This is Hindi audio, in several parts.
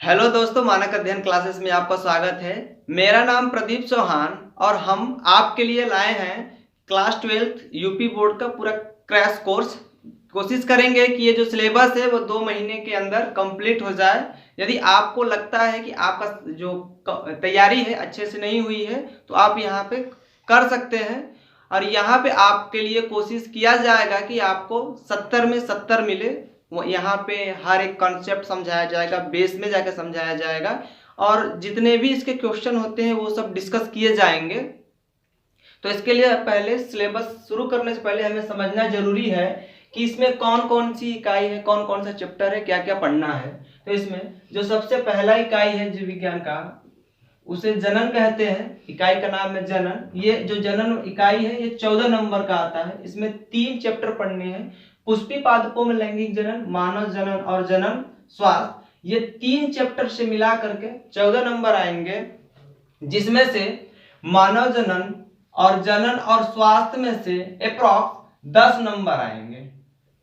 हेलो दोस्तों, मानक अध्ययन क्लासेस में आपका स्वागत है। मेरा नाम प्रदीप चौहान और हम आपके लिए लाए हैं क्लास 12th यूपी बोर्ड का पूरा क्रैश कोर्स। कोशिश करेंगे कि ये जो सिलेबस है वो 2 महीने के अंदर कंप्लीट हो जाए। यदि आपको लगता है कि आपका जो तैयारी है अच्छे से नहीं हुई है तो आप यहाँ पे कर सकते हैं और यहाँ पे आपके लिए कोशिश किया जाएगा कि आपको 70 में 70 मिले। वो यहाँ पे हर एक कॉन्सेप्ट समझाया जाएगा, बेस में जाकर समझाया जाएगा और जितने भी इसके क्वेश्चन होते हैं वो सब डिस्कस किए जाएंगे। तो इसके लिए पहले सिलेबस शुरू करने से पहले हमें समझना जरूरी है कि इसमें कौन कौन सी इकाई है, कौन कौन सा चैप्टर है, क्या क्या पढ़ना है। तो इसमें जो सबसे पहला इकाई है जीव विज्ञान का, उसे जनन कहते हैं। इकाई का नाम है जनन। ये जो जनन इकाई है ये 14 नंबर का आता है। इसमें 3 चैप्टर पढ़ने हैं। पुष्पी पादपों में लैंगिक जनन, मानव जनन और जनन स्वास्थ्य, ये 3 चैप्टर से मिला करके 14 नंबर आएंगे, जिसमें से मानव जनन और जनन और स्वास्थ्य में से अप्रॉक्स 10 नंबर आएंगे।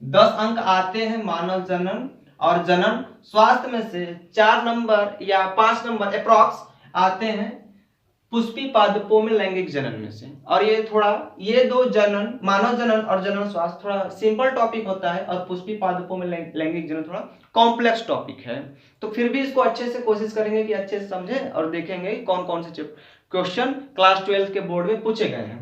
10 अंक आते हैं मानव जनन और जनन। स्वास्थ्य में से 4 नंबर या 5 नंबर अप्रॉक्स आते हैं पुष्पी पादपों में लैंगिक जनन में से। और ये दो जनन, मानव जनन और जनन स्वास्थ्य, थोड़ा सिंपल टॉपिक होता है और पुष्पी पादपों में लैंगिक जनन थोड़ा कॉम्प्लेक्स टॉपिक है। तो फिर भी इसको अच्छे से कोशिश करेंगे कि अच्छे से समझे और देखेंगे कौन कौन से क्वेश्चन क्लास 12 के बोर्ड में पूछे गए हैं।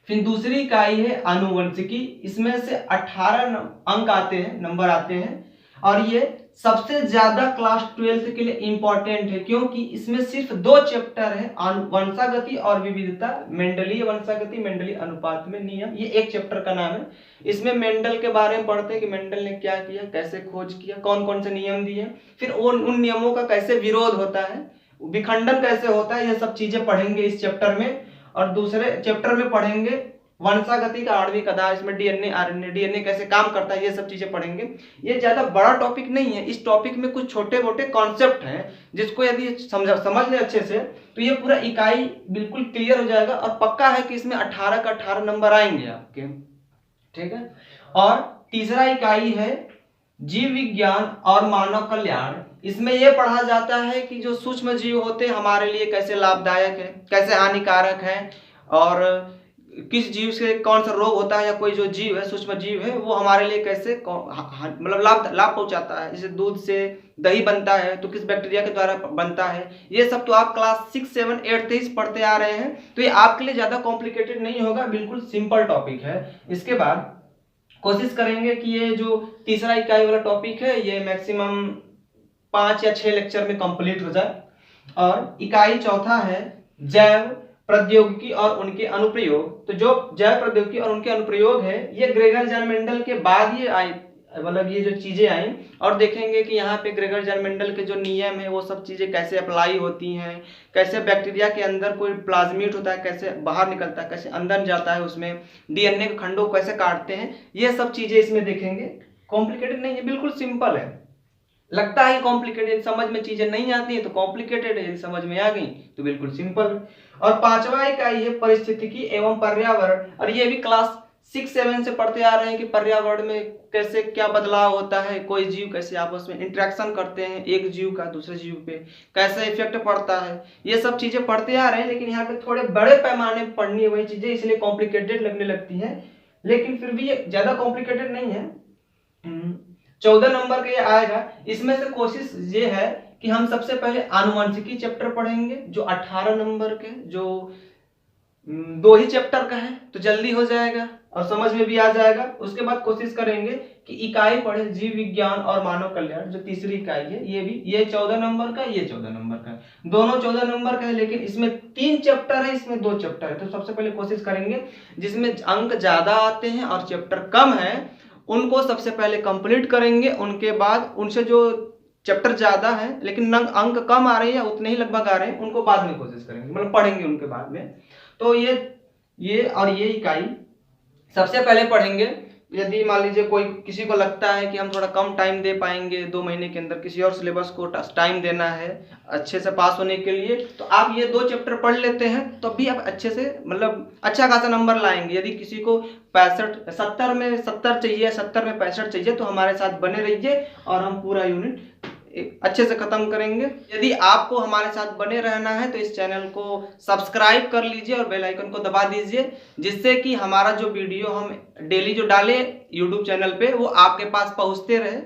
फिर दूसरी इकाई है आनुवंशिकी। इसमें से 18 अंक आते हैं, नंबर आते हैं और ये सबसे ज्यादा क्लास 12 के लिए इंपॉर्टेंट है, क्योंकि इसमें सिर्फ 2 चैप्टर है, वंशागति और विविधता, मेंडलीय वंशागति, मेंडलीय अनुपात में नियम, ये एक चैप्टर का नाम है। इसमें मेंडल के बारे में पढ़ते हैं कि मेंडल ने क्या किया, कैसे खोज किया, कौन कौन से नियम दिए, फिर उन नियमों का कैसे विरोध होता है, विखंडन कैसे होता है, ये सब चीजें पढ़ेंगे इस चैप्टर में। और दूसरे चैप्टर में पढ़ेंगे वंशागति का आणविक आधार, इसमें डीएनए, आरएनए, डीएनए कैसे काम करता है, ये सब चीजें पढ़ेंगे। ये ज्यादा बड़ा टॉपिक नहीं है। इस टॉपिक में कुछ छोटे मोटे कॉन्सेप्ट हैं जिसको यदि समझ ले अच्छे से तो ये पूरा इकाई बिल्कुल क्लियर हो जाएगा और पक्का है कि इसमें 18 का 18 नंबर आएंगे आपके। ठीक है। और तीसरा इकाई है जीव विज्ञान और मानव कल्याण। इसमें यह पढ़ा जाता है कि जो सूक्ष्म जीव होते हैं हमारे लिए कैसे लाभदायक है, कैसे हानिकारक है, और किस जीव से कौन सा रोग होता है, या कोई जो जीव है, सूक्ष्म जीव है, वो हमारे लिए कैसे मतलब लाभ पहुंचाता है। जैसे दूध से दही बनता है तो किस बैक्टीरिया के द्वारा बनता है, ये सब तो आप क्लास 6, 7, 8 से पढ़ते आ रहे हैं। तो ये आपके लिए ज्यादा कॉम्प्लिकेटेड नहीं होगा, बिल्कुल सिंपल टॉपिक है। इसके बाद कोशिश करेंगे कि ये जो तीसरा इकाई वाला टॉपिक है ये मैक्सिमम 5 या 6 लेक्चर में कंप्लीट हो जाए। और इकाई चौथा है जैव प्रौद्योगिकी और उनके अनुप्रयोग। तो जो जैव प्रौद्योगिकी और उनके अनुप्रयोग है ये ग्रेगर जन मेंडल के बाद ये आई, मतलब ये जो चीजें आई, और देखेंगे कि यहाँ पे ग्रेगर जन मेंडल के जो नियम है वो सब चीजें कैसे अप्लाई होती हैं, कैसे बैक्टीरिया के अंदर कोई प्लाज्मिड होता है कैसे बाहर निकलता है, कैसे अंदर जाता है, उसमें डीएनए के खंडों को कैसे काटते हैं, ये सब चीजें इसमें देखेंगे। कॉम्प्लिकेटेड नहीं है, बिल्कुल सिंपल है। लगता है कॉम्प्लिकेटेड, समझ में चीजें नहीं आती है तो कॉम्प्लिकेटेड है, समझ में आ गई तो बिल्कुल सिंपल। और पांचवा इकाई है परिस्थितिकी एवं पर्यावरण। और ये भी क्लास 6, 7 से पढ़ते आ रहे हैं कि पर्यावरण में कैसे क्या बदलाव होता है, कोई जीव कैसे आपस में इंटरेक्शन करते हैं, एक जीव का दूसरे जीव पे कैसे इफेक्ट पड़ता है, ये सब चीजें पढ़ते आ रहे हैं। लेकिन यहाँ पे थोड़े बड़े पैमाने पर पढ़नी है वही चीजें, इसलिए कॉम्प्लिकेटेड लगने लगती है, लेकिन फिर भी ये ज्यादा कॉम्प्लिकेटेड नहीं है। 14 नंबर का ये आएगा। इसमें से कोशिश ये है कि हम सबसे पहले आनुवंशिकी चैप्टर पढ़ेंगे जो 18 नंबर के, जो 2 ही चैप्टर का है तो जल्दी हो जाएगा और समझ में भी आ जाएगा। उसके बाद कोशिश करेंगे कि इकाई पढ़े जीव विज्ञान और मानव कल्याण, जो तीसरी इकाई है, ये 14 नंबर का, ये 14 नंबर का, दोनों 14 नंबर का है, लेकिन इसमें 3 चैप्टर है, इसमें 2 चैप्टर है। तो सबसे पहले कोशिश करेंगे जिसमें अंक ज्यादा आते हैं और चैप्टर कम है उनको सबसे पहले कंप्लीट करेंगे। उनके बाद उनसे जो चैप्टर ज्यादा है लेकिन अंक कम आ रहे हैं, उतने ही लगभग आ रहे हैं, उनको बाद में कोशिश करेंगे, मतलब पढ़ेंगे उनके बाद में। तो ये और ये इकाई सबसे पहले पढ़ेंगे। यदि मान लीजिए कोई किसी को लगता है कि हम थोड़ा कम टाइम दे पाएंगे, 2 महीने के अंदर किसी और सिलेबस को टाइम देना है अच्छे से पास होने के लिए, तो आप ये 2 चैप्टर पढ़ लेते हैं तो भी आप अच्छे से मतलब अच्छा खासा नंबर लाएंगे। यदि किसी को 70 में 70 चाहिए, 70 में 65 चाहिए तो हमारे साथ बने रहिए और हम पूरा यूनिट अच्छे से खत्म करेंगे। यदि आपको हमारे साथ बने रहना है तो इस चैनल को सब्सक्राइब कर लीजिए और बेल आइकन को दबा दीजिए, जिससे कि हमारा जो वीडियो हम डेली जो डालें यूट्यूब चैनल पे वो आपके पास पहुंचते रहे।